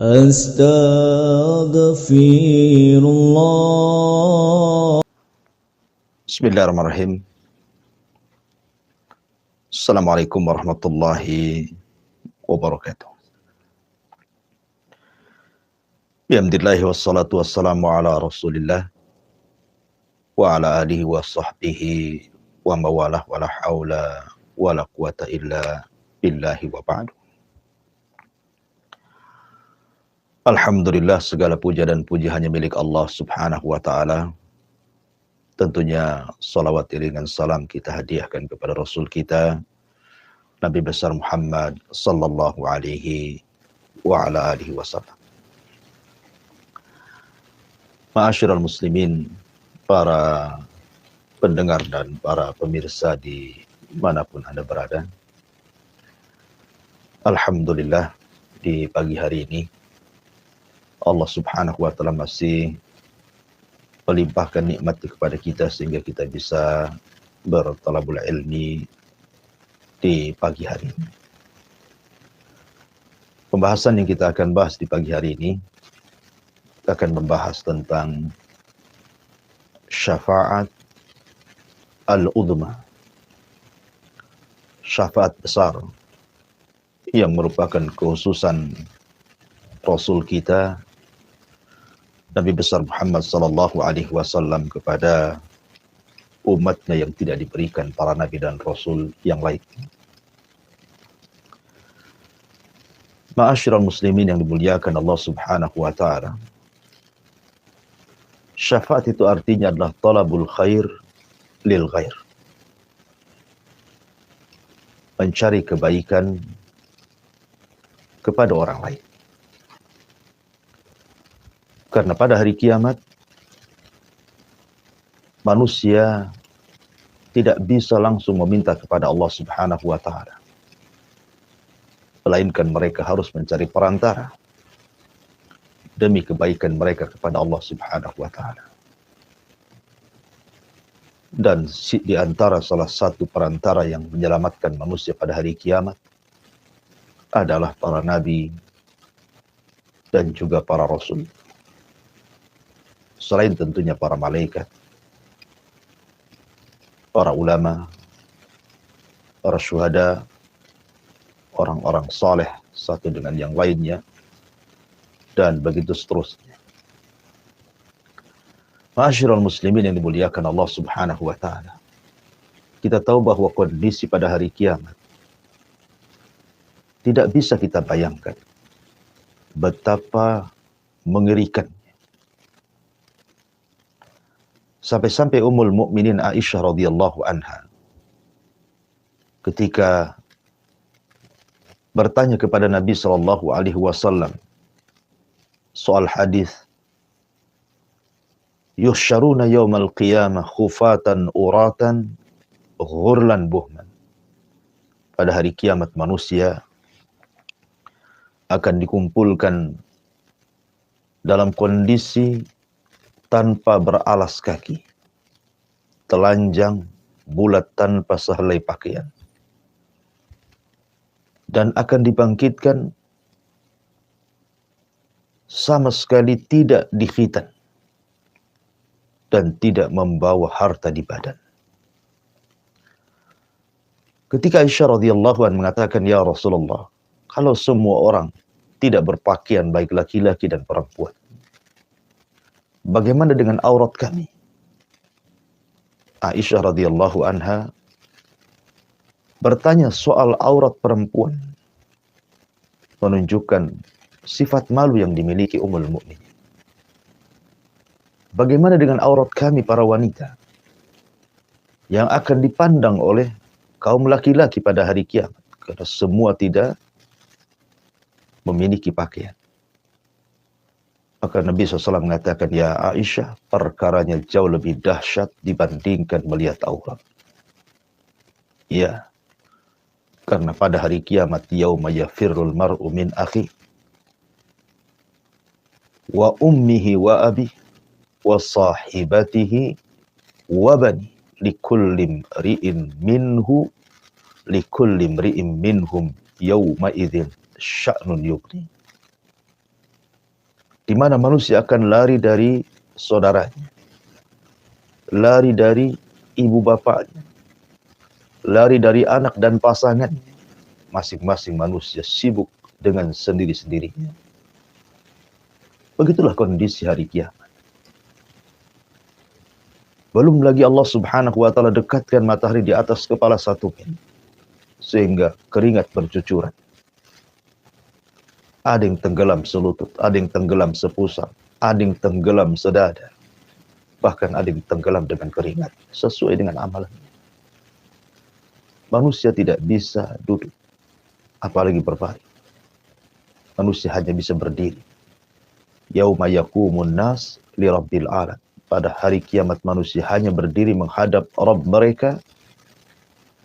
Astaghfirullah. Bismillahirrahmanirrahim. Assalamualaikum warahmatullahi wabarakatuh. Bihamdillahi wassalatu wassalamu ala rasulillah wa ala alihi wa sahbihi wa mawalah wa la hawla wa la quwata illa billahi wa ba'du. Alhamdulillah, segala puja dan puji hanya milik Allah subhanahu wa ta'ala. Tentunya salawat iringan salam kita hadiahkan kepada Rasul kita, Nabi besar Muhammad sallallahu alaihi wa ala alihi wasallam. Ma'asyiral muslimin, para pendengar dan para pemirsa di manapun Anda berada. Alhamdulillah, di pagi hari ini Allah subhanahu wa ta'ala masih melimpahkan nikmat kepada kita sehingga kita bisa bertalabul ilmi di pagi hari ini. Pembahasan yang kita akan bahas di pagi hari ini akan membahas tentang syafaat al-udhma, syafaat besar yang merupakan kekhususan Rasul kita Nabi besar Muhammad sallallahu alaihi wasallam kepada umatnya yang tidak diberikan para nabi dan rasul yang lain. Ma'asyiral muslimin yang dimuliakan Allah subhanahu wa ta'ala. Syafaat itu artinya adalah talabul khair lil ghair. Mencari kebaikan kepada orang lain. Karena pada hari kiamat, manusia tidak bisa langsung meminta kepada Allah subhanahu wa ta'ala. Melainkan mereka harus mencari perantara demi kebaikan mereka kepada Allah subhanahu wa ta'ala. Dan di antara salah satu perantara yang menyelamatkan manusia pada hari kiamat adalah para nabi dan juga para rasul. Selain tentunya para malaikat, para ulama, para syuhada, orang-orang saleh satu dengan yang lainnya, dan begitu seterusnya. Ma'asyiral muslimin yang dimuliakan Allah subhanahu wa ta'ala. Kita tahu bahwa kondisi pada hari kiamat tidak bisa kita bayangkan betapa mengerikan. Sampai-sampai Ummul Mukminin Aisyah radhiyallahu anha ketika bertanya kepada Nabi sallallahu alaihi wasallam soal hadis yuhsyaruna yaumal qiyamah khufatan uratan ghurlan buhman. Pada hari kiamat manusia akan dikumpulkan dalam kondisi tanpa beralas kaki, telanjang, bulat tanpa sehelai pakaian. Dan akan dibangkitkan sama sekali tidak dikhitan dan tidak membawa harta di badan. Ketika Aisyah radhiyallahu anha mengatakan, "Ya Rasulullah, kalau semua orang tidak berpakaian baik laki-laki dan perempuan, bagaimana dengan aurat kami?" Aisyah radhiyallahu anha bertanya soal aurat perempuan, menunjukkan sifat malu yang dimiliki Ummul Mukminin. Bagaimana dengan aurat kami para wanita yang akan dipandang oleh kaum laki-laki pada hari kiamat? Karena semua tidak memiliki pakaian. Maka Nabi SAW mengatakan, "Ya Aisyah, perkaranya jauh lebih dahsyat dibandingkan melihat aurat." Ya, karena pada hari kiamat, yauma yafirrul mar'u min akhi wa ummihi wa abi wa sahibatihi wa bani likulli imri'in minhum yawma idzin sya'nun yughni. di mana manusia akan lari dari saudaranya, lari dari ibu bapaknya, lari dari anak dan pasangannya. Masing-masing manusia sibuk dengan sendiri-sendirinya. Begitulah kondisi hari kiamat. Belum lagi Allah Subhanahu wa Ta'ala dekatkan matahari di atas kepala satu sehingga keringat bercucuran. Ada yang tenggelam selutut, ada yang tenggelam sepusar, ada yang tenggelam sedada. Bahkan ada yang tenggelam dengan keringat sesuai dengan amalannya. Manusia tidak bisa duduk, apalagi berbaring. Manusia hanya bisa berdiri. Yauma yaqumun nas li rabbil alam. Pada hari kiamat manusia hanya berdiri menghadap Rabb mereka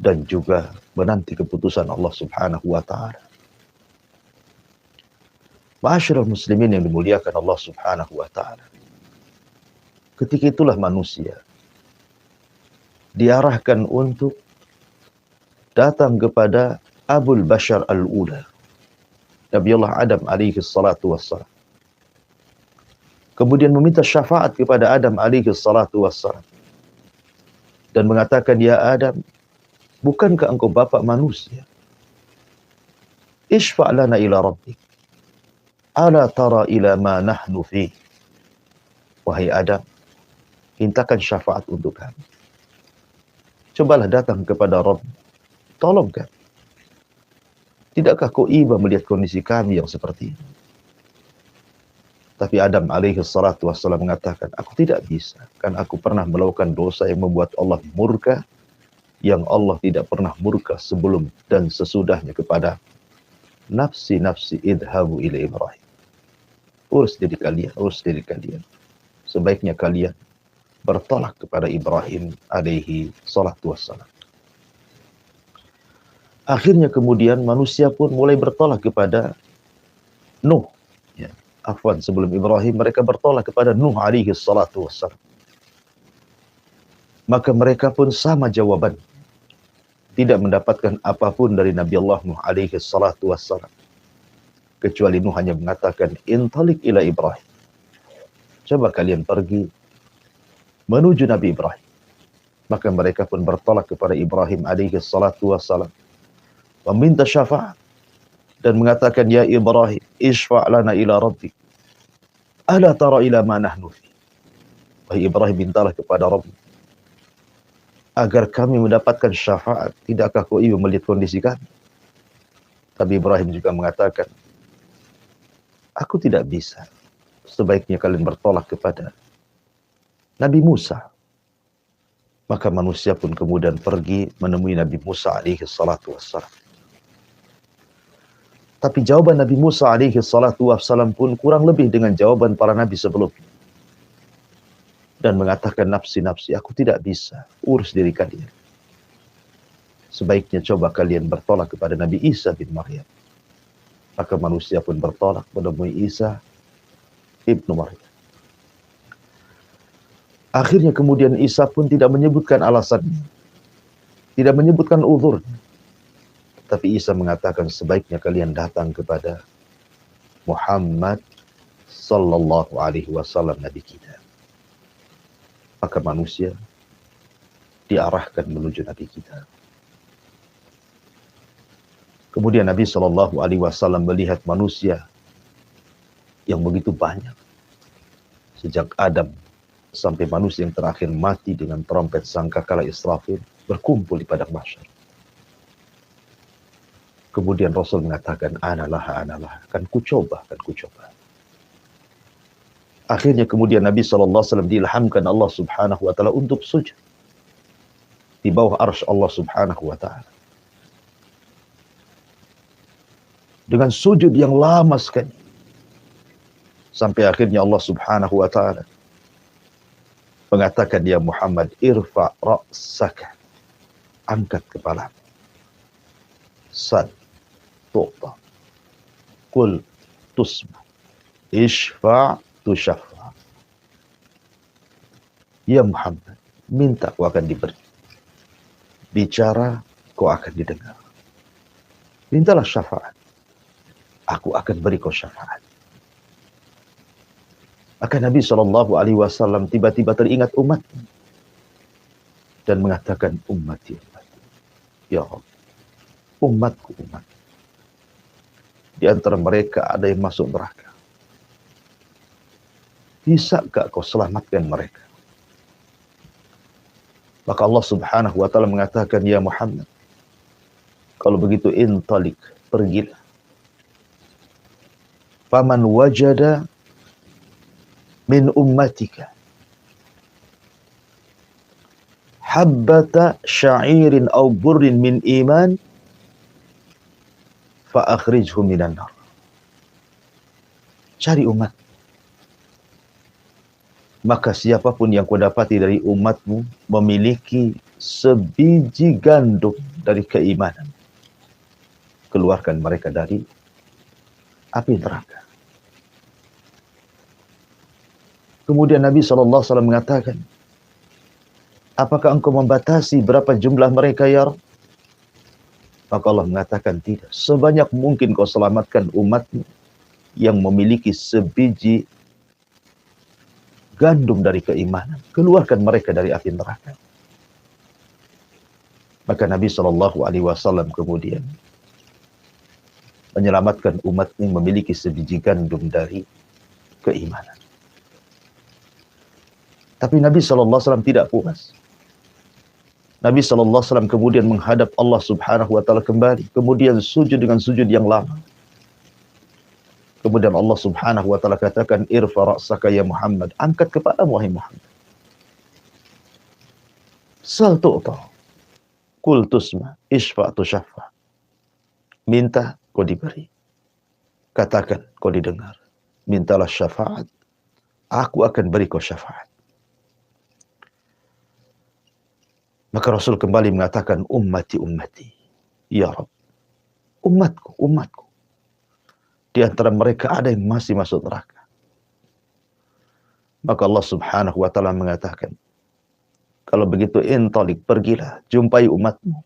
dan juga menanti keputusan Allah Subhanahu wa Ta'ala. Ma'asyiral muslimin yang dimuliakan Allah Subhanahu wa Ta'ala. Ketika itulah manusia diarahkan untuk datang kepada Abul Bashar al-Ula, Nabi Allah Adam alaihi salatu wassalam. Kemudian meminta syafaat kepada Adam alaihi salatu wassalam. Dan mengatakan, ya Adam, bukankah engkau bapak manusia? Ishfa' lana ila rabbik. Ala tara ila ma nahnu fi. Wahai Adam, mintakan syafaat untuk kami. Cobalah datang kepada Rabb. Tolong kami. Tidakkah kau iba melihat kondisi kami yang seperti ini? Tapi Adam alaihi salatu wassalam mengatakan, aku tidak bisa. Kan aku pernah melakukan dosa yang membuat Allah murka, yang Allah tidak pernah murka sebelum dan sesudahnya kepada nafsi idhabu ila Ibrahim. Urus diri kalian, urus diri kalian. Sebaiknya kalian bertolak kepada Ibrahim alaihi salatu wassalam. Akhirnya kemudian manusia pun mulai bertolak kepada Nuh. Afwan, sebelum Ibrahim mereka bertolak kepada Nuh alaihi salatu wassalam. Maka mereka pun sama jawaban. Tidak mendapatkan apapun dari Nabi Allah Nuh alaihi salatu wassalam. Kecuali Nuh hanya mengatakan, intalik ila Ibrahim. Coba kalian pergi menuju Nabi Ibrahim. Maka mereka pun bertolak kepada Ibrahim alaihi salatu wassalam. Meminta syafaat. Dan mengatakan, ya Ibrahim, ishfa' lana ila rabbik. Ala tara ila ma nahnu fi. Wahai Ibrahim, mintalah kepada Rabb agar kami mendapatkan syafaat. Tidakkah kau ibu melihat kondisi kami? Tapi Ibrahim juga mengatakan, aku tidak bisa. Sebaiknya kalian bertolak kepada Nabi Musa. Maka manusia pun kemudian pergi menemui Nabi Musa alaihi salatu wassalam. Tapi jawaban Nabi Musa alaihi salatu wassalam pun kurang lebih dengan jawaban para nabi sebelumnya. Dan mengatakan, nafsi, aku tidak bisa. Urus diri kalian. Sebaiknya coba kalian bertolak kepada Nabi Isa bin Maryam. Maka manusia pun bertolak menemui Isa ibnu Maryam. Akhirnya kemudian Isa pun tidak menyebutkan alasannya. Tidak menyebutkan uzurnya. Tapi Isa mengatakan, sebaiknya kalian datang kepada Muhammad sallallahu alaihi wasallam, Nabi kita. Maka manusia diarahkan menuju Nabi kita. Kemudian Nabi sallallahu alaihi wasallam melihat manusia yang begitu banyak. Sejak Adam sampai manusia yang terakhir mati dengan trompet sangkakala Israfil berkumpul di padang mahsyar. Kemudian Rasul mengatakan, analah. Kan ku coba. Akhirnya kemudian Nabi SAW diilhamkan Allah Subhanahu wa Ta'ala untuk sujud di bawah arsy Allah Subhanahu wa Ta'ala. Dengan sujud yang lama sekali. Sampai akhirnya Allah Subhanahu wa Ta'ala mengatakan, ya Muhammad, irfa' ra'saka. Angkat kepalamu. Sal tu'ta. Qul tusbu. Ishfa' tushaffa. Ya Muhammad, minta kau akan diberi. Bicara kau akan didengar. Mintalah syafaat. Aku akan beri kau syafaat. Maka Nabi SAW tiba-tiba teringat umat dan mengatakan, ummati, ummati. Ya Allah, umatku, umat. Di antara mereka ada yang masuk neraka. Bisa gak kau selamatkan mereka? Maka Allah Subhanahu wa ta'ala mengatakan, ya Muhammad, kalau begitu intalik, pergilah. Faman wajada min ummatika habbata sya'irin aw burrin min iman fa akhrijhu minan nar. Cari umat. Maka siapapun yang kau dapati dari umatmu memiliki sebiji gandum dari keimanan, keluarkan mereka dari api neraka. Kemudian Nabi SAW mengatakan, apakah engkau membatasi berapa jumlah mereka ya Rabb? Maka Allah mengatakan tidak. Sebanyak mungkin kau selamatkan umatmu yang memiliki sebiji gandum dari keimanan, keluarkan mereka dari api neraka. Maka Nabi SAW kemudian menyelamatkan umatnya yang memiliki sebiji gandum dari keimanan. Tapi Nabi SAW tidak puas. Nabi SAW kemudian menghadap Allah Subhanahu wa ta'ala kembali. Kemudian sujud dengan sujud yang lama. Kemudian Allah Subhanahu wa ta'ala katakan, irfa ra'saka ya Muhammad. Angkat kepalamu wahai Muhammad. Sal tu'ta. Kul tusma. Ishfa' tushaffa. Minta, kau diberi. Katakan, kau didengar. Mintalah syafaat. Aku akan beri kau syafaat. Maka Rasul kembali mengatakan, ummati, ummati. Ya Rabb, umatku, umatku. Di antara mereka ada yang masih masuk neraka. Maka Allah Subhanahu wa ta'ala mengatakan, kalau begitu intalik, pergilah, jumpai umatmu.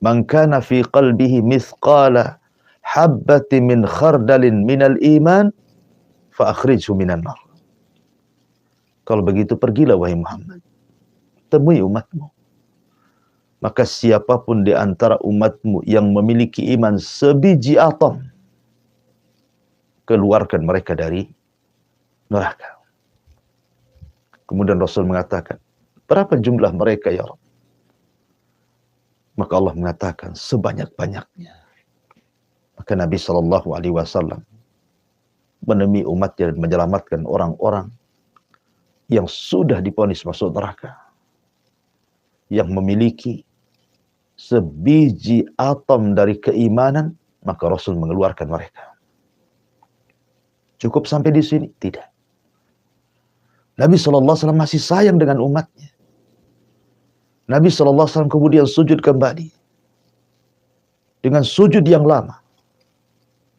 Man kana fi qalbihi mithqala habbati min khardalin minal iman, fa akhrijhu minan nar. Kalau begitu pergilah wahai Muhammad. Temui umatmu. Maka siapapun di antara umatmu yang memiliki iman sebiji atom, keluarkan mereka dari neraka. Kemudian Rasul mengatakan, berapa jumlah mereka ya Rabb? Maka Allah mengatakan, sebanyak-banyaknya. Maka Nabi SAW menemui umatnya dan menyelamatkan orang-orang yang sudah divonis masuk neraka, yang memiliki sebiji atom dari keimanan, maka Rasul mengeluarkan mereka. Cukup sampai di sini? Tidak. Nabi SAW masih sayang dengan umatnya. Nabi SAW kemudian sujud kembali. Dengan sujud yang lama.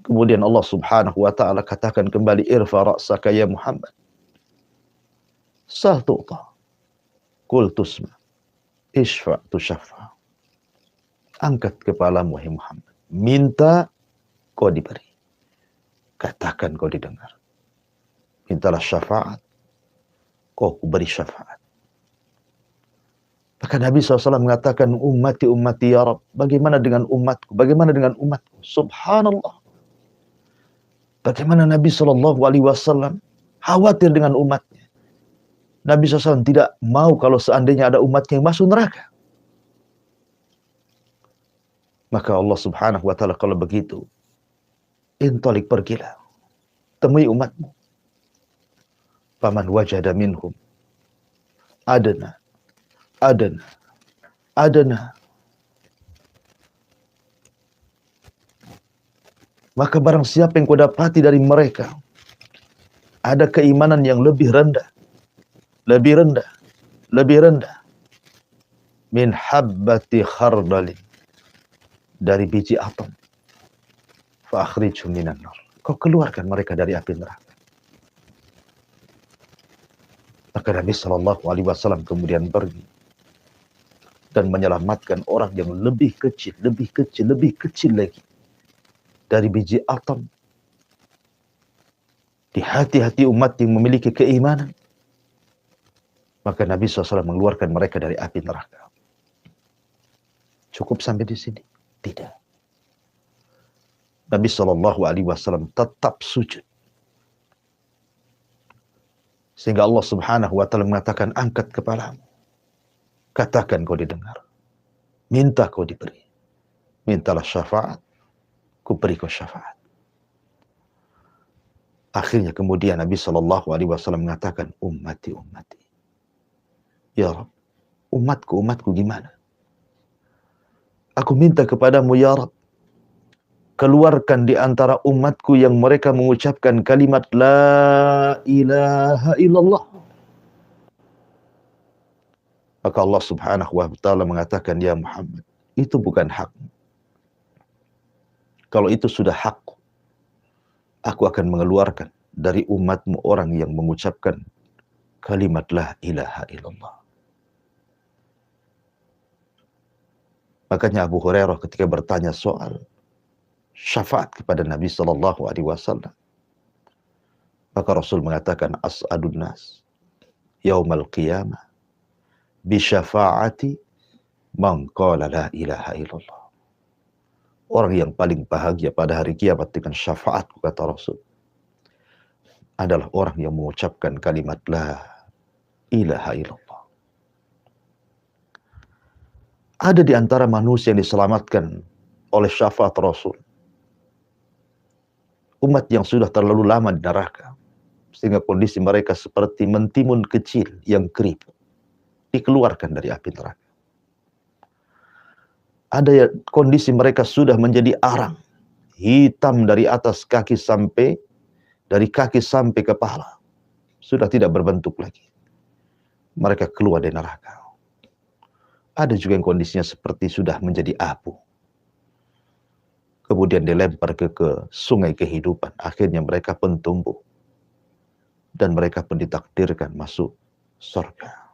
Kemudian Allah Subhanahu wa ta'ala katakan kembali, irfa ra'saka ya Muhammad. Sal tu'ta. Kul tusma. Ishfa' tushaffa. Angkat kepalamu wahai Muhammad. Minta, kau diberi. Katakan, kau didengar. Mintalah syafaat, kau beri syafaat. Maka Nabi SAW mengatakan, ummati, ummati ya Rabb. Bagaimana dengan umatku? Bagaimana dengan umatku? Subhanallah. Bagaimana Nabi SAW khawatir dengan umatnya. Nabi SAW tidak mau kalau seandainya ada umatnya yang masuk neraka. Maka Allah Subhanahu wa ta'ala kalau begitu, intalik, pergilah. Temui umatmu. Faman wajada minhum adana, adana, adana. Maka barang siapa yang kau dapati dari mereka ada keimanan yang lebih rendah, lebih rendah, lebih rendah min habbati khardalin, dari biji atom, fa akhrijhum minan nar. Kau keluarkan mereka dari api neraka. Maka Nabi SAW kemudian pergi dan menyelamatkan orang yang lebih kecil, lebih kecil, lebih kecil lagi dari biji atom di hati-hati umat yang memiliki keimanan, maka Nabi SAW mengeluarkan mereka dari api neraka. Cukup sampai di sini? Tidak. Nabi SAW tetap sujud. Sehingga Allah Subhanahu wa Ta'ala mengatakan, angkat kepalamu. Katakan kau didengar. Minta kau diberi. Mintalah syafaat. Ku beri kau syafaat. Akhirnya kemudian Nabi SAW mengatakan, ummati, ummati. Ya Rabb, umatku, umatku gimana? Aku minta kepadamu ya Rabb, keluarkan di antara umatku yang mereka mengucapkan kalimat La ilaha illallah. Maka Allah Subhanahu wa Ta'ala mengatakan, ya Muhammad, itu bukan hak. Kalau itu sudah hak, aku akan mengeluarkan dari umatmu orang yang mengucapkan kalimat La ilaha illallah. Makanya Abu Hurairah ketika bertanya soal syafaat kepada Nabi SAW, maka Rasul mengatakan, as'adun nas yaumal qiyamah bisyafaati man qala la ilaha illallah. Orang yang paling bahagia pada hari kiamat dengan syafaatku, kata Rasul, adalah orang yang mengucapkan kalimat la ilaha illallah. Ada di antara manusia yang diselamatkan oleh syafaat Rasul, umat yang sudah terlalu lama di neraka, sehingga kondisi mereka seperti mentimun kecil yang keriput, dikeluarkan dari api neraka. Ada kondisi mereka sudah menjadi arang, hitam dari atas kaki sampai kepala, sudah tidak berbentuk lagi. Mereka keluar dari neraka. Ada juga yang kondisinya seperti sudah menjadi abu, kemudian dilempar ke sungai kehidupan. Akhirnya mereka pun tumbuh, dan mereka pun ditakdirkan masuk surga.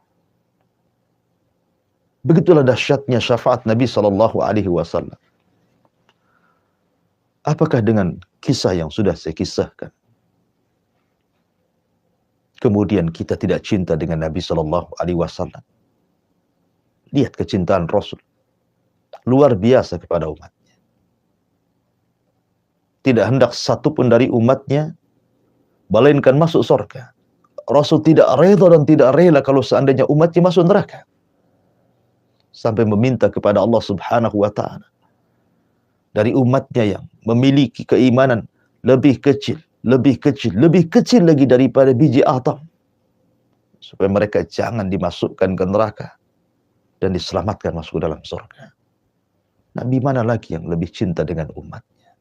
Begitulah dahsyatnya syafaat Nabi SAW. Apakah dengan kisah yang sudah saya kisahkan, kemudian kita tidak cinta dengan Nabi SAW? Lihat kecintaan Rasul, luar biasa kepada umatnya. Tidak hendak satupun dari umatnya melainkan masuk surga. Rasul tidak rela dan tidak rela kalau seandainya umatnya masuk neraka. Sampai meminta kepada Allah Subhanahu wa Ta'ala, dari umatnya yang memiliki keimanan lebih kecil lagi daripada biji atom, supaya mereka jangan dimasukkan ke neraka dan diselamatkan masuk ke dalam surga. Nabi mana lagi yang lebih cinta dengan umatnya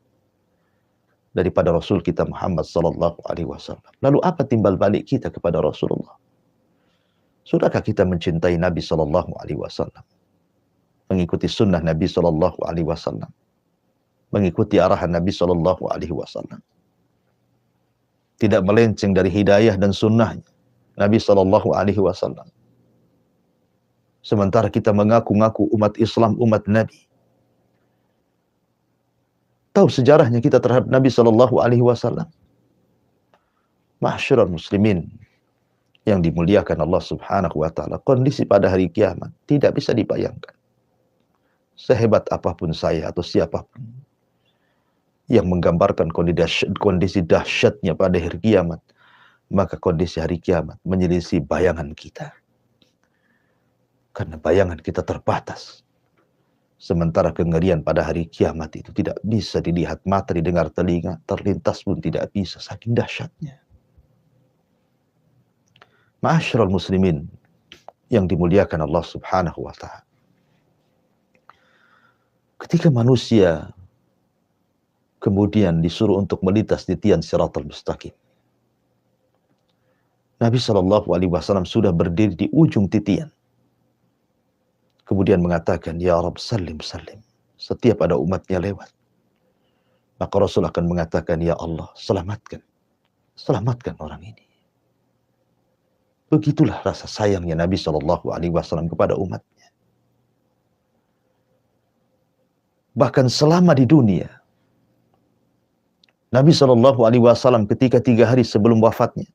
daripada Rasul kita Muhammad SAW? Lalu apa timbal balik kita kepada Rasulullah? Sudahkah kita mencintai Nabi SAW? Mengikuti sunnah Nabi SAW, mengikuti arahan Nabi SAW, tidak melenceng dari hidayah dan sunnahnya Nabi SAW. Sementara kita mengaku-ngaku umat Islam, umat Nabi. Tahu sejarahnya kita terhadap Nabi SAW? Ma'asyiral muslimin yang dimuliakan Allah Subhanahu wa Ta'ala, kondisi pada hari kiamat tidak bisa dibayangkan. Sehebat apapun saya atau siapapun yang menggambarkan kondisi dahsyatnya pada hari kiamat, maka kondisi hari kiamat menyelisih bayangan kita. Karena bayangan kita terbatas. Sementara kengerian pada hari kiamat itu tidak bisa dilihat mata, didengar telinga, terlintas pun tidak bisa, saking dahsyatnya. Ma'asyiral muslimin yang dimuliakan Allah Subhanahu wa Ta'ala. Ketika manusia kemudian disuruh untuk melintas di tian Shiratal Mustaqim, Nabi SAW sudah berdiri di ujung titian. Kemudian mengatakan, ya Rabb salim salim. Setiap ada umatnya lewat, maka Rasul akan mengatakan, ya Allah selamatkan, selamatkan orang ini. Begitulah rasa sayangnya Nabi SAW kepada umatnya. Bahkan selama di dunia, Nabi SAW ketika 3 hari sebelum wafatnya,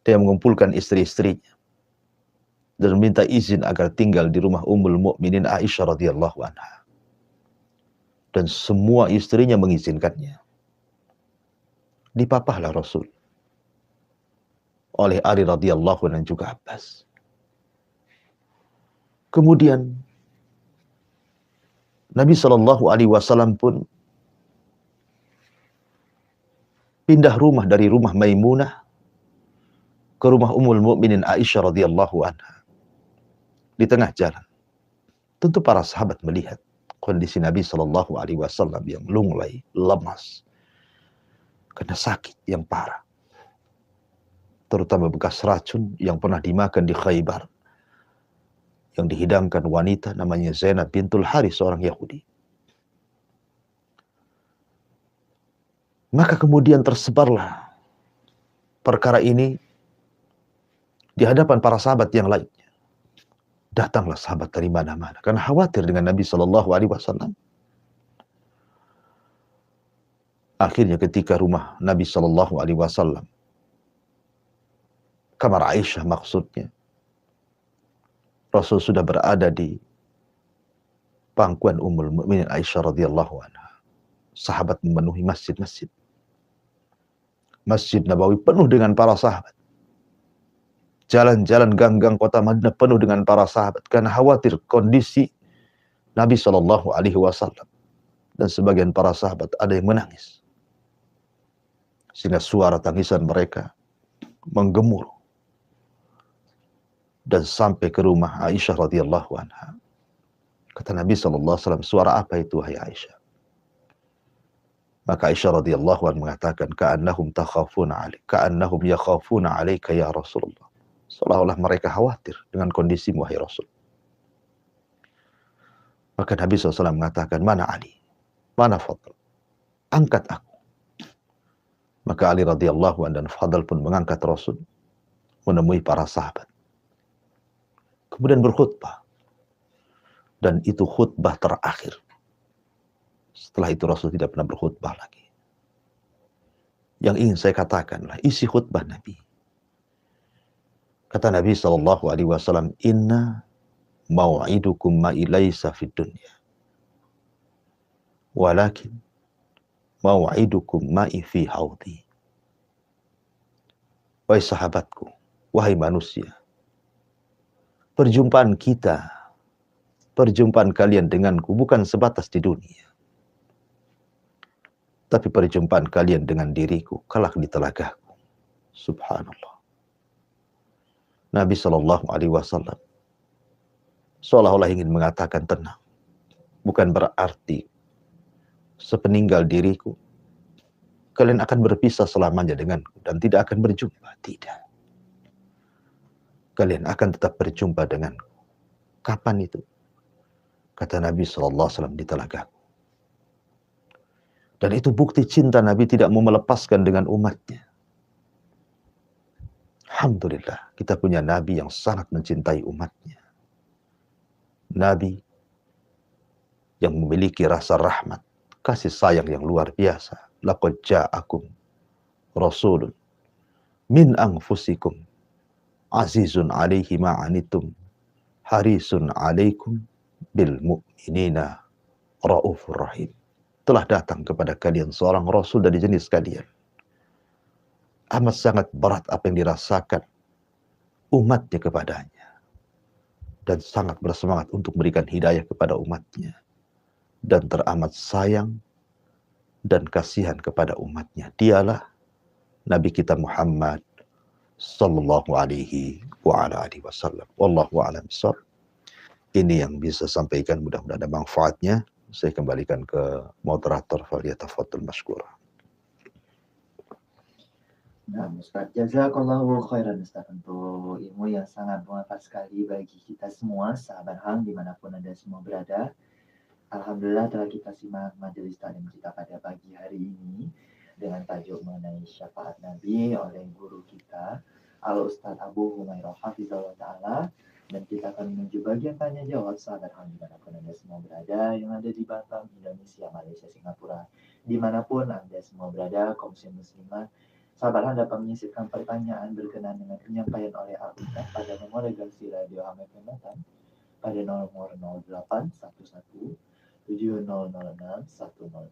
dia mengumpulkan istri-istrinya dan minta izin agar tinggal di rumah Ummul Mukminin Aisyah radhiyallahu anha. Dan semua istrinya mengizinkannya. Dipapahlah Rasul oleh Ali radhiyallahu anhu dan juga Abbas. Kemudian Nabi SAW pun pindah rumah dari rumah Maimunah ke rumah Ummul Mukminin Aisyah radhiyallahu anha. Di tengah jalan, tentu para sahabat melihat kondisi Nabi SAW yang lunglai, lemas, karena sakit yang parah, terutama bekas racun yang pernah dimakan di Khaybar, yang dihidangkan wanita namanya Zainab bintul Haris, seorang Yahudi. Maka kemudian tersebarlah perkara ini di hadapan para sahabat yang lainnya. Datanglah sahabat dari mana-mana karena khawatir dengan Nabi SAW. Akhirnya ketika rumah Nabi SAW, kamar Aisyah maksudnya, Rasul sudah berada di pangkuan Ummul Mukminin Aisyah radhiyallahu anha. Sahabat memenuhi masjid-masjid. Masjid Nabawi penuh dengan para sahabat. Jalan-jalan gang-gang kota Madinah penuh dengan para sahabat karena khawatir kondisi Nabi SAW. Dan sebagian para sahabat ada yang menangis, sehingga suara tangisan mereka menggemuruh dan sampai ke rumah Aisyah radhiyallahu anha. Kata Nabi SAW, suara apa itu wahai Aisyah? Maka Aisyah radhiyallahu anha mengatakan, ka'annahum takhafuna alaik, ka'annahum yakhafuna alaika ya Rasulullah. Seolah-olah mereka khawatir dengan kondisimu wahai Rasul. Maka Nabi SAW mengatakan, mana Ali? Mana Fadl? Angkat aku. Maka Ali radhiyallahu anhu dan Fadl pun mengangkat Rasul, menemui para sahabat. Kemudian berkhutbah. Dan itu khutbah terakhir. Setelah itu Rasul tidak pernah berkhutbah lagi. Yang ingin saya katakanlah isi khutbah Nabi. Kata Nabi SAW, inna mau'idukum ma'i laysa fid dunya, walakin mau'idukum ma'i fi haudhi. Wahai sahabatku, wahai manusia, perjumpaan kita, perjumpaan kalian denganku bukan sebatas di dunia, tapi perjumpaan kalian dengan diriku kelak di telagaku. Subhanallah. Nabi SAW seolah-olah ingin mengatakan tenang. Bukan berarti sepeninggal diriku kalian akan berpisah selamanya denganku dan tidak akan berjumpa. Tidak. Kalian akan tetap berjumpa denganku. Kapan itu? Kata Nabi SAW, di telagaku. Dan itu bukti cinta Nabi tidak mau melepaskan dengan umatnya. Alhamdulillah, kita punya Nabi yang sangat mencintai umatnya. Nabi yang memiliki rasa rahmat, kasih sayang yang luar biasa. Laqad ja'akum rasulun min anfusikum azizun alaihi ma'anitum harisun alaikum bil mu'minina raufur rahim. Telah datang kepada kalian seorang Rasul dari jenis kalian. Amat sangat berat apa yang dirasakan umatnya kepadanya. Dan sangat bersemangat untuk memberikan hidayah kepada umatnya. Dan teramat sayang dan kasihan kepada umatnya. Dialah Nabi kita Muhammad sallallahu alaihi wa ala alihi wasallam. Wallahu a'lam bishawab. Ini yang bisa sampaikan, mudah-mudahan ada manfaatnya. Saya kembalikan ke moderator, falyatafaddal mashkura. Nah, Ustaz, jazakallahu khairan Ustaz untuk ilmu yang sangat bermanfaat sekali bagi kita semua, sahabat HAM dimanapun Anda semua berada. Alhamdulillah telah kita simak majelis taklim kita pada pagi hari ini dengan tajuk mengenai syafaat Nabi oleh guru kita, Al Ustaz Abu Humairah Hafizahullah Ta'ala. Dan kita akan menuju bagian tanya jawab sahabat hang dimanapun Anda semua berada, yang ada di Batam, Indonesia, Malaysia, Singapura, dimanapun Anda semua berada, kaum muslimah. Sahabat hang dapat menyisipkan pertanyaan berkenaan dengan penyampaian oleh Al-Ustaz pada nomor regensi Radio Ham FM Batam pada nomor 0811 7006 106.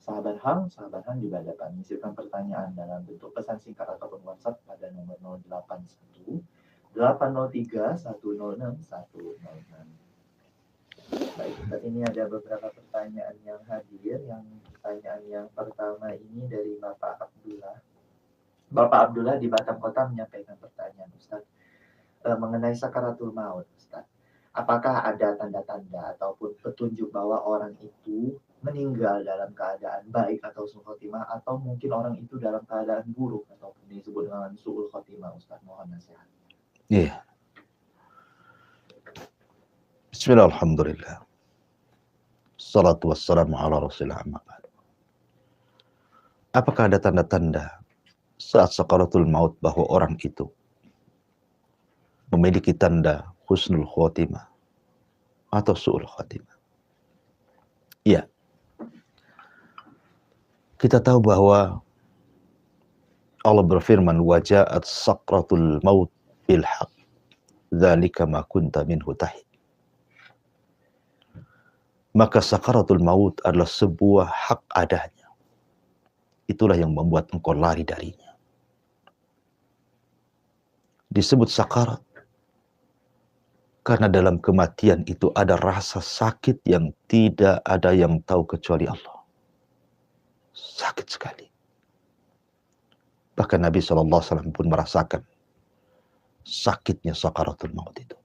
Sahabat hang juga dapat menyisipkan pertanyaan dalam bentuk pesan singkat ataupun WhatsApp pada nomor 081 803 106 106. Baik, Ustaz, ini ada beberapa pertanyaan yang hadir. Yang pertanyaan yang pertama ini dari Bapak Abdullah. Bapak Abdullah di Batam Kota menyampaikan pertanyaan, Ustaz, mengenai sakaratul maut, Ustaz. Apakah ada tanda-tanda ataupun petunjuk bahwa orang itu meninggal dalam keadaan baik atau su'ul khotimah, atau mungkin orang itu dalam keadaan buruk ataupun disebut dengan su'ul khotimah, Ustaz? Mohon nasihat. Iya. Bismillah, alhamdulillah. Salatu wassalamu ala rasulillah. Apakah ada tanda-tanda saat sakaratul maut bahwa orang itu memiliki tanda husnul khotimah atau su'ul khotimah? Iya. Kita tahu bahwa Allah berfirman, waja'at sakratul maut bil haq dzalika ma kunta minhu tahid. Maka sakaratul maut adalah sebuah hak adanya. Itulah yang membuat engkau lari darinya. Disebut sakarat karena dalam kematian itu ada rasa sakit yang tidak ada yang tahu kecuali Allah. Sakit sekali. Bahkan Nabi SAW pun merasakan sakitnya sakaratul maut itu.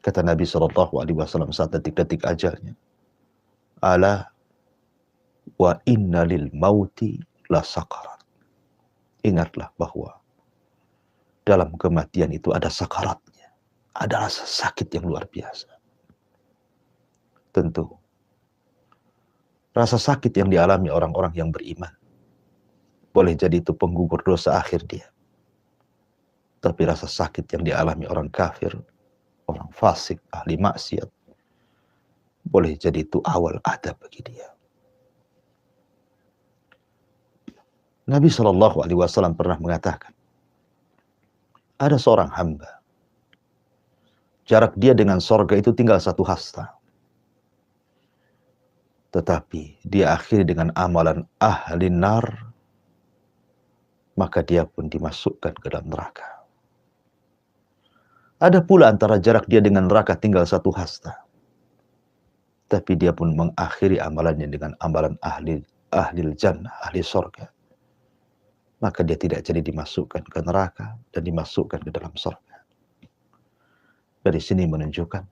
Kata Nabi SAW saat detik-detik ajalnya, ala wa inna lil mauti la sakarat. Ingatlah bahwa dalam kematian itu ada sakaratnya. Ada rasa sakit yang luar biasa. Tentu, rasa sakit yang dialami orang-orang yang beriman, boleh jadi itu penggugur dosa akhir dia. Tapi rasa sakit yang dialami orang kafir, orang fasik, ahli maksiat, boleh jadi itu awal adab bagi dia. Nabi SAW pernah mengatakan, ada seorang hamba, jarak dia dengan sorga itu tinggal 1 hasta. Tetapi dia akhiri dengan amalan ahli nar, maka dia pun dimasukkan ke dalam neraka. Ada pula antara jarak dia dengan neraka tinggal 1 hasta. Tapi dia pun mengakhiri amalannya dengan amalan ahli jannah, ahli sorga. Maka dia tidak jadi dimasukkan ke neraka dan dimasukkan ke dalam sorga. Dari sini menunjukkan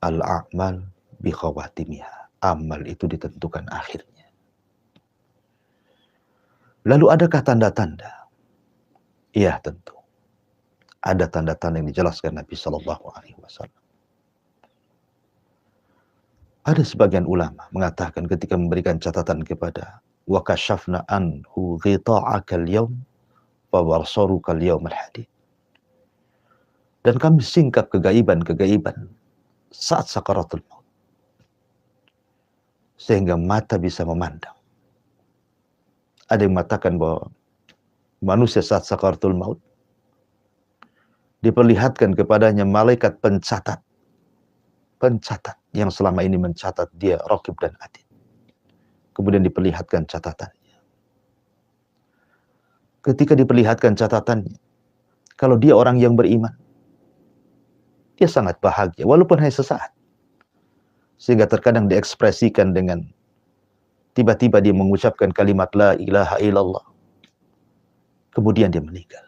al-a'mal bi khawatimiha. Amal itu ditentukan akhirnya. Lalu adakah tanda-tanda? Iya, tentu. Ada tanda-tanda yang dijelaskan Nabi SAW. Ada sebagian ulama mengatakan ketika memberikan catatan kepada wa kashafna anhu ghita'aka al-yawm fa warsaruka al-yawm al-hadid. Dan kami singkap kegaiban-kegaiban saat sakaratul maut. Sehingga mata bisa memandang. Ada yang mengatakan bahwa manusia saat sakaratul maut diperlihatkan kepadanya malaikat pencatat yang selama ini mencatat dia raqib dan atid. Kemudian diperlihatkan catatannya. Ketika diperlihatkan catatannya, kalau dia orang yang beriman, dia sangat bahagia, walaupun hanya sesaat. Sehingga terkadang diekspresikan dengan tiba-tiba dia mengucapkan kalimat la ilaha illallah. Kemudian dia meninggal.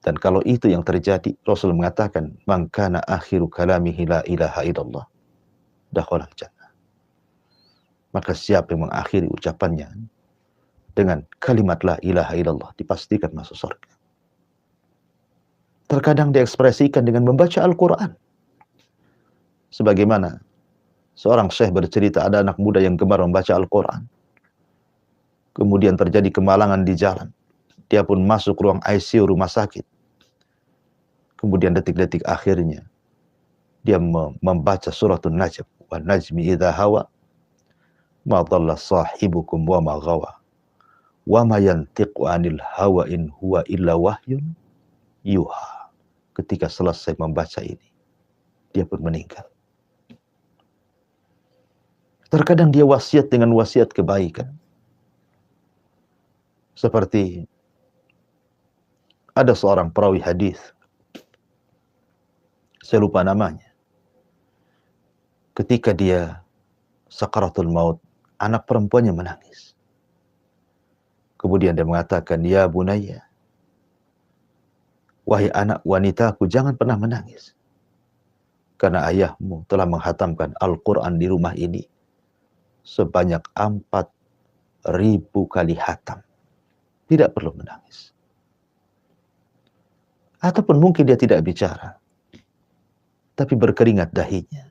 Dan kalau itu yang terjadi, Rasul mengatakan, man kana akhiru kalamihi la ilaha illallah, dakhala jannah. Maka siapa yang mengakhiri ucapannya dengan kalimat la ilaha illallah, dipastikan masuk surga. Terkadang diekspresikan dengan membaca Al-Quran. Sebagaimana seorang syekh bercerita, ada anak muda yang gemar membaca Al-Quran. Kemudian terjadi kemalangan di jalan. Dia pun masuk ruang ICU rumah sakit. kemudian detik-detik akhirnya dia membaca suratul Najm, wan najmi idza hawa ma dhalla sahibukum wa ma ghawa wa ma yantiqu anil hawa in huwa illa wahyun yuha. Ketika selesai membaca ini, dia pun meninggal. Terkadang dia wasiat dengan wasiat kebaikan. Seperti ada seorang perawi hadis, saya lupa namanya. Ketika dia sakaratul maut, anak perempuannya menangis. Kemudian dia mengatakan, ya bunayya, wahai anak wanitaku, jangan pernah menangis. Karena ayahmu telah menghatamkan Al-Quran di rumah ini sebanyak 4.000 kali hatam. Tidak perlu menangis. Ataupun mungkin dia tidak bicara, tapi berkeringat dahinya.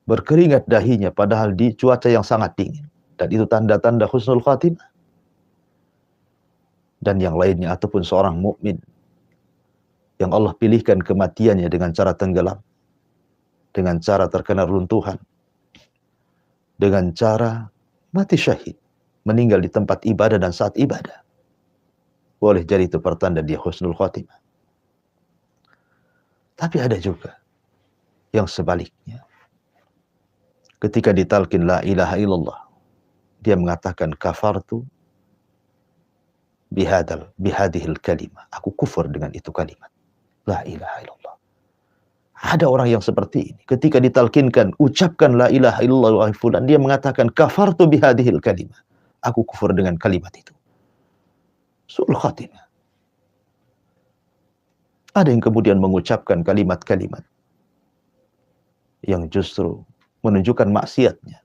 Berkeringat dahinya padahal di cuaca yang sangat dingin. Dan itu tanda-tanda husnul khatimah. Dan yang lainnya, ataupun seorang mukmin yang Allah pilihkan kematiannya dengan cara tenggelam, dengan cara terkena runtuhan, dengan cara mati syahid, meninggal di tempat ibadah dan saat ibadah. Boleh jadi itu pertanda dia husnul khatimah. Tapi ada juga yang sebaliknya. Ketika ditalkin la ilaha illallah, dia mengatakan kafartu bihadihil kalimah. Aku kufur dengan itu kalimat. La ilaha illallah. Ada orang yang seperti ini. Ketika ditalkinkan, ucapkan la ilaha illallah fulan, dia mengatakan kafartu bihadihil kalimah. Aku kufur dengan kalimat itu. Su'ul khatimah. Ada yang kemudian mengucapkan kalimat-kalimat yang justru menunjukkan maksiatnya.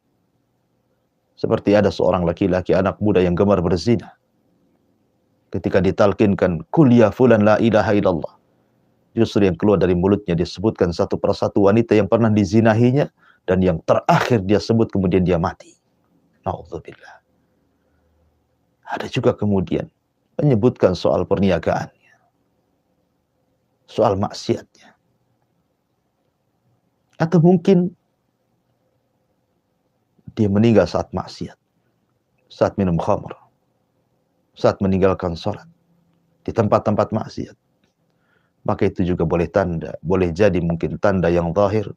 Seperti ada seorang laki-laki anak muda yang gemar berzina. Ketika ditalkinkan kul ya fulan la ilaha illallah, justru yang keluar dari mulutnya disebutkan satu persatu wanita yang pernah dizinahinya, dan yang terakhir dia sebut kemudian dia mati. Na'udzubillah. Ada juga kemudian menyebutkan soal perniagaannya, soal maksiatnya. Atau mungkin dia meninggal saat maksiat, saat minum khamr, saat meninggalkan sholat, di tempat-tempat maksiat. Maka itu juga boleh tanda, boleh jadi mungkin tanda yang zahir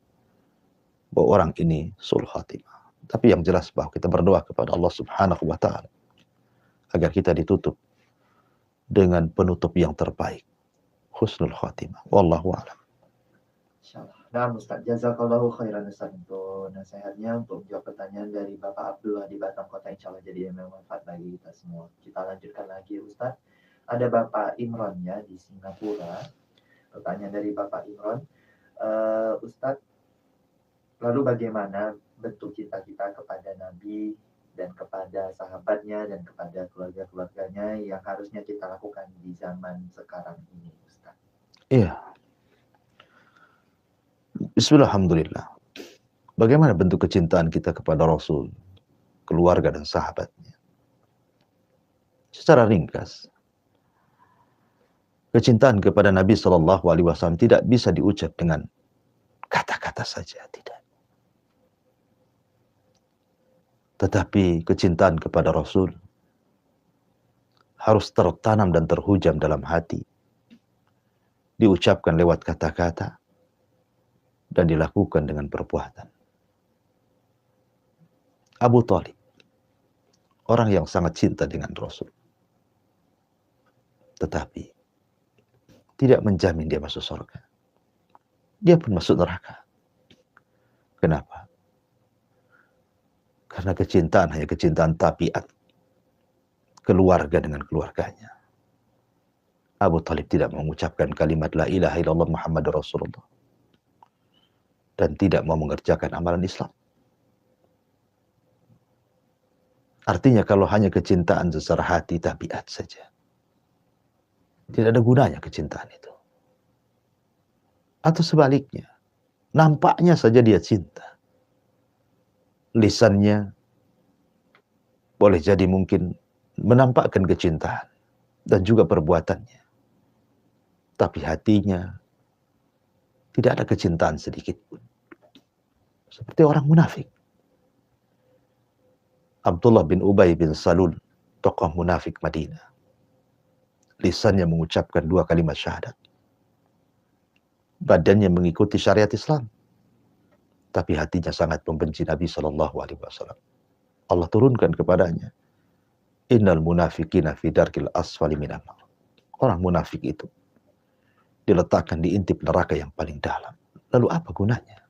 bahwa orang ini su'ul khatimah. Tapi yang jelas bahwa kita berdoa kepada Allah Subhanahu wa ta'ala agar kita ditutup dengan penutup yang terbaik, husnul khatimah. Wallahu a'lam. Insyaallah. Nah, Ustaz, jazakallahu khairan Ustaz untuk nasihatnya, untuk menjawab pertanyaan dari Bapak Abdullah di Batam Kota. Insyaallah jadi yang bermanfaat bagi kita semua. Kita lanjutkan lagi Ustaz. Ada Bapak Imron ya di Singapura. Pertanyaan dari Bapak Imron. Ustaz, lalu bagaimana bentuk cinta kita kepada Nabi dan kepada sahabatnya dan kepada keluarga-keluarganya yang harusnya kita lakukan di zaman sekarang ini, Ustaz? Iya. Bismillahirrahmanirrahim. Bagaimana bentuk kecintaan kita kepada Rasul, keluarga dan sahabatnya? Secara ringkas, kecintaan kepada Nabi SAW tidak bisa diucap dengan kata-kata saja, tidak. Tetapi kecintaan kepada Rasul harus tertanam dan terhujam dalam hati, diucapkan lewat kata-kata, dan dilakukan dengan perbuatan. Abu Thalib, orang yang sangat cinta dengan Rasul, tetapi tidak menjamin dia masuk surga. Dia pun masuk neraka. Kenapa? Karena kecintaan hanya kecintaan tabiat, keluarga dengan keluarganya. Abu Thalib tidak mengucapkan kalimat la ilaha illallah Muhammadur Rasulullah, dan tidak mau mengerjakan amalan Islam. Artinya kalau hanya kecintaan secara hati tabiat saja, tidak ada gunanya kecintaan itu. Atau sebaliknya, nampaknya saja dia cinta, lisannya boleh jadi mungkin menampakkan kecintaan, dan juga perbuatannya tapi hatinya tidak ada kecintaan sedikit pun. Seperti orang munafik. Abdullah bin Ubay bin Salul, tokoh munafik Madinah. Lisannya mengucapkan 2 kalimat syahadat. Badannya mengikuti syariat Islam. Tapi hatinya sangat membenci Nabi SAW. Allah turunkan kepadanya, Innal munafiqina fi darkil asfali minan nar. Orang munafik itu diletakkan di intip neraka yang paling dalam. Lalu apa gunanya?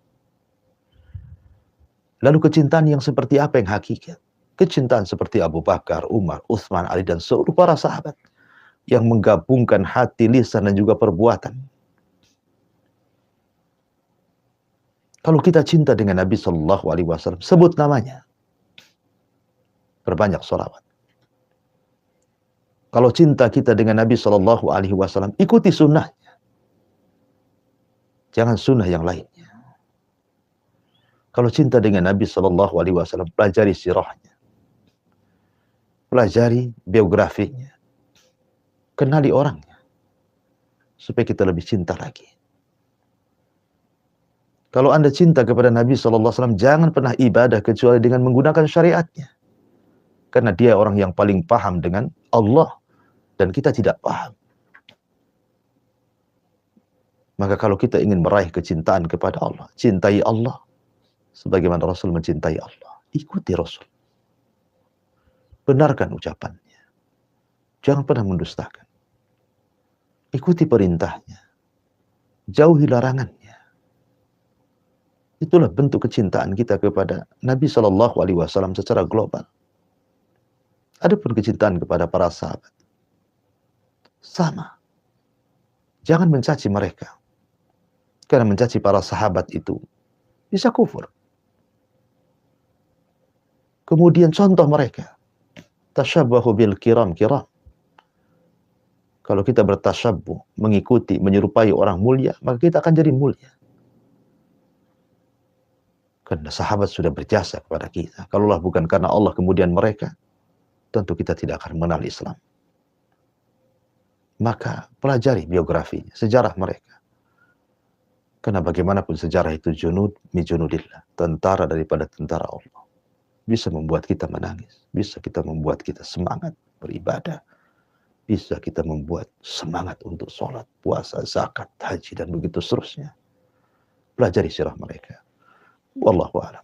Lalu kecintaan yang seperti apa yang hakikat? Kecintaan seperti Abu Bakar, Umar, Utsman, Ali, dan seluruh para sahabat yang menggabungkan hati, lisan, dan juga perbuatan. Kalau kita cinta dengan Nabi SAW, sebut namanya. Berbanyak sholawat. Kalau cinta kita dengan Nabi SAW, ikuti sunnahnya. Jangan sunnah yang lainnya. Kalau cinta dengan Nabi SAW, pelajari sirahnya. Pelajari biografinya. Kenali orangnya. Supaya kita lebih cinta lagi. Kalau Anda cinta kepada Nabi SAW, jangan pernah ibadah kecuali dengan menggunakan syariatnya. Karena dia orang yang paling paham dengan Allah. Dan kita tidak paham. Maka kalau kita ingin meraih kecintaan kepada Allah, cintai Allah. Sebagaimana Rasul mencintai Allah. Ikuti Rasul. Benarkan ucapannya. Jangan pernah mendustakan. Ikuti perintahnya. Jauhi larangannya. Itulah bentuk kecintaan kita kepada Nabi SAW secara global. Adapun kecintaan kepada para sahabat, sama. Jangan mencaci mereka. Karena mencaci para sahabat itu bisa kufur. Kemudian contoh mereka. Tashabbahu bil kiram. Kalau kita bertashabbuh, mengikuti, menyerupai orang mulia, maka kita akan jadi mulia. Karena sahabat sudah berjasa kepada kita. Kalaulah bukan karena Allah kemudian mereka, tentu kita tidak akan mengenal Islam. Maka pelajari biografinya, sejarah mereka. Karena bagaimanapun sejarah itu junud mi junudillah, tentara daripada tentara Allah. Bisa membuat kita menangis, bisa kita membuat kita semangat beribadah, bisa kita membuat semangat untuk sholat, puasa, zakat, haji, dan begitu seterusnya. Pelajari sirah mereka. Wallahu a'lam.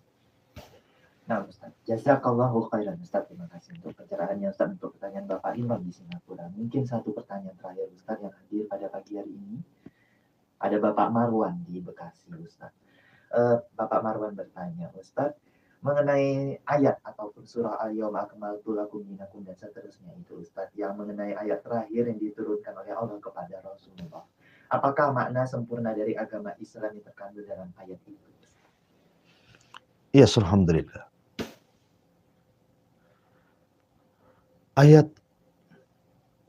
Nah, Ustaz, jazakallahu khairan Ustaz. Terima kasih untuk pencerahannya Ustaz, untuk pertanyaan Bapak Imam di Singapura. Mungkin satu pertanyaan terakhir Ustaz yang hadir pada pagi hari ini. Ada Bapak Marwan di Bekasi Ustaz. Bapak Marwan bertanya, Ustaz, mengenai ayat ataupun surah Al-Yawma akmaltu lakum dinakum dan seterusnya itu Ustaz, yang mengenai ayat terakhir yang diturunkan oleh Allah kepada Rasulullah. Apakah makna sempurna dari agama Islam yang terkandung dalam ayat itu? Ya, alhamdulillah. Ayat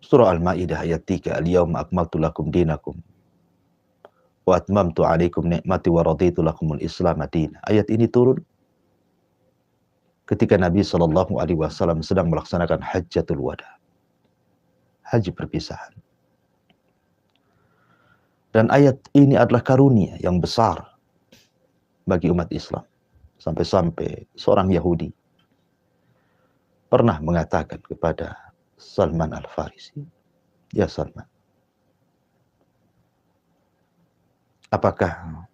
surah Al-Maidah ayat 3, Al-Yawma akmaltu lakum dinakum wa atmamtu alaikum ni'mati wa raditu lakumul Islam madina. Ayat ini turun ketika Nabi SAW sedang melaksanakan Hajjatul Wada, haji perpisahan. Dan ayat ini adalah karunia yang besar bagi umat Islam. Sampai-sampai seorang Yahudi pernah mengatakan kepada Salman Al-Farisi, ya Salman, apakah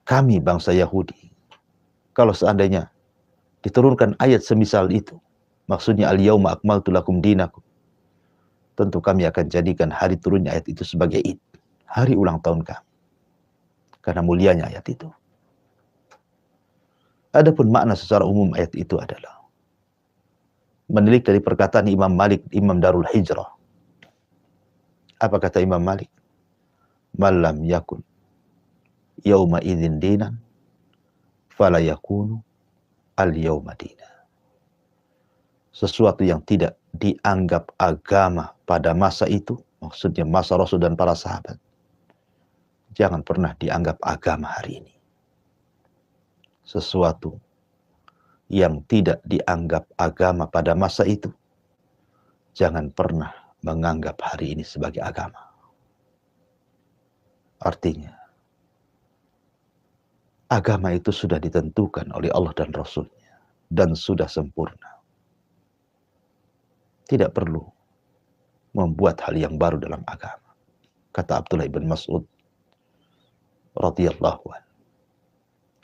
kami bangsa Yahudi, kalau seandainya diturunkan ayat semisal itu, maksudnya al-yawma akmaltu lakum dinakum, tentu kami akan jadikan hari turunnya ayat itu sebagai Id, hari ulang tahun kami. Karena mulianya ayat itu. Adapun makna secara umum ayat itu adalah menilik dari perkataan Imam Malik, Imam Darul Hijrah. Apa kata Imam Malik? Malam yakun yauma idzin dinan fala yakunu al yauma dina. Sesuatu yang tidak dianggap agama pada masa itu, maksudnya masa Rasul dan para sahabat, jangan pernah dianggap agama hari ini. Sesuatu yang tidak dianggap agama pada masa itu, jangan pernah menganggap hari ini sebagai agama. Artinya, agama itu sudah ditentukan oleh Allah dan Rasul-Nya dan sudah sempurna. Tidak perlu membuat hal yang baru dalam agama. Kata Abdullah bin Mas'ud radhiyallahu anhu,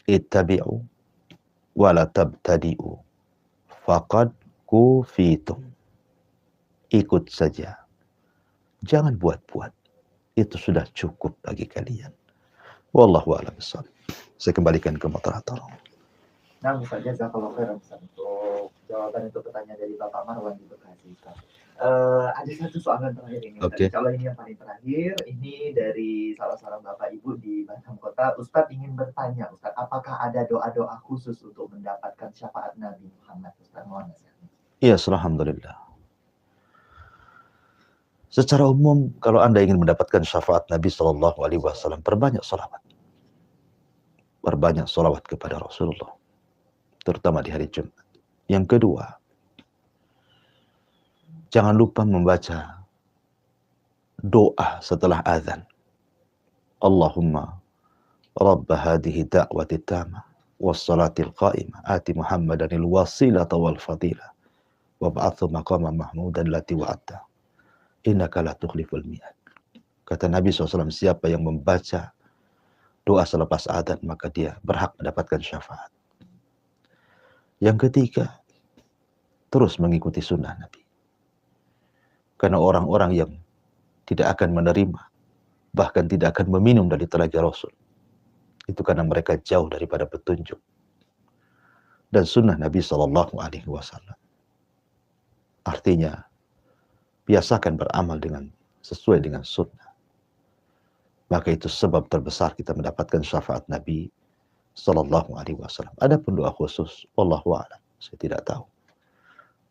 "Ittabi'u wa la tabtadi'u faqad kufitum." Ikut saja, jangan buat-buat. Itu sudah cukup bagi kalian. Wallahu a'lam bishawab. Saya kembalikan ke moderator. Nah, Ustaz, jazakallahu khairan Ustaz untuk jawaban itu pertanyaan dari Bapak Marwan di Bekasi. Ada satu soalan terakhir ini. Oke. Kalau ini yang paling terakhir, ini dari salah seorang Bapak Ibu di Batam Kota. Ustaz ingin bertanya, Ustaz, apakah ada doa-doa khusus untuk mendapatkan syafaat Nabi Muhammad? Ustaz, mohon nasihatnya. Iya, alhamdulillah. Secara umum, kalau Anda ingin mendapatkan syafaat Nabi Shallallahu Alaihi Wasallam, perbanyak salawat. Perbanyak salawat kepada Rasulullah, terutama di hari Jumat. Yang kedua, jangan lupa membaca doa setelah azan. Allahumma Rabb hadhihi da'wati tamah wassalatil qa'imah ati Muhammadanil wasilata wal fadilah wab'athu maqaman mahmudan lati wa'atta innaka la tukhliful mi'ad. Kata Nabi SAW, siapa yang membaca doa selepas adzan maka dia berhak mendapatkan syafaat. Yang ketiga, terus mengikuti sunnah Nabi. Karena orang-orang yang tidak akan menerima, bahkan tidak akan meminum dari telaga Rasul, itu karena mereka jauh daripada petunjuk dan sunnah Nabi SAW. Artinya, biasakan beramal sesuai dengan sunnah. Maka itu sebab terbesar kita mendapatkan syafaat Nabi SAW. Ada pun doa khusus, wallahu a'lam, saya tidak tahu.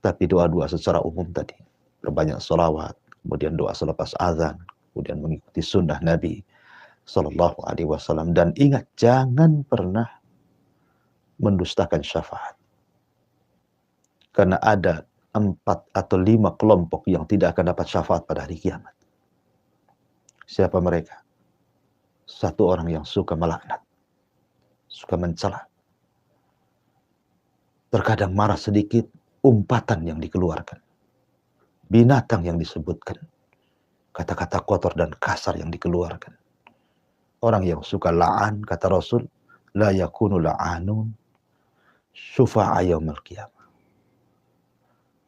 Tapi doa-doa secara umum tadi, berbanyak sholawat, kemudian doa selepas azan, kemudian mengikuti sunnah Nabi SAW. Dan ingat, jangan pernah mendustakan syafaat. Karena ada 4 atau 5 kelompok yang tidak akan dapat syafaat pada hari kiamat. Siapa mereka? Satu orang yang suka melaknat, suka mencela. Terkadang marah sedikit, umpatan yang dikeluarkan, binatang yang disebutkan, kata-kata kotor dan kasar yang dikeluarkan. Orang yang suka la'an, kata Rasul, la yakunu la'anun syufa'a yaumil qiyamah.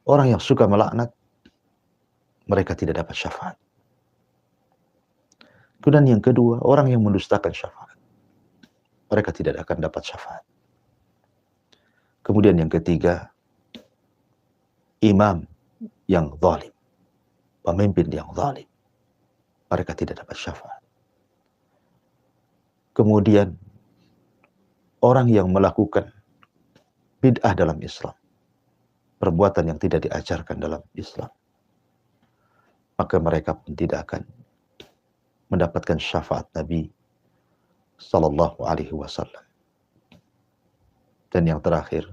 Orang yang suka melaknat, mereka tidak dapat syafaat. Kemudian yang kedua, orang yang mendustakan syafaat, mereka tidak akan dapat syafaat. Kemudian yang ketiga, imam yang zalim, pemimpin yang zalim, mereka tidak dapat syafaat. Kemudian orang yang melakukan bid'ah dalam Islam, perbuatan yang tidak diajarkan dalam Islam, maka mereka pun tidak akan mendapatkan syafaat Nabi Sallallahu Alaihi Wasallam. Dan yang terakhir,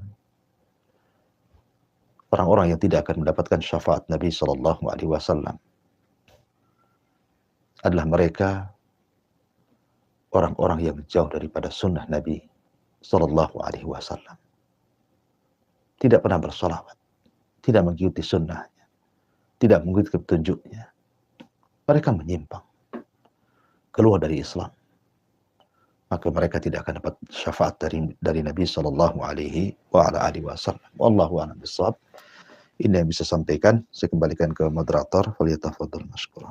orang-orang yang tidak akan mendapatkan syafaat Nabi Sallallahu Alaihi Wasallam adalah mereka orang-orang yang jauh daripada sunnah Nabi Sallallahu Alaihi Wasallam. Tidak pernah bersolawat, tidak mengikuti sunnahnya, tidak mengikuti petunjuknya. Mereka menyimpang, keluar dari Islam. Maka mereka tidak akan dapat syafaat dari Nabi Sallallahu Alaihi Wasallam. Wallahu a'lam bishawab. Ini yang bisa sampaikan. Saya kembalikan ke moderator. Falyatafadhal mashkura.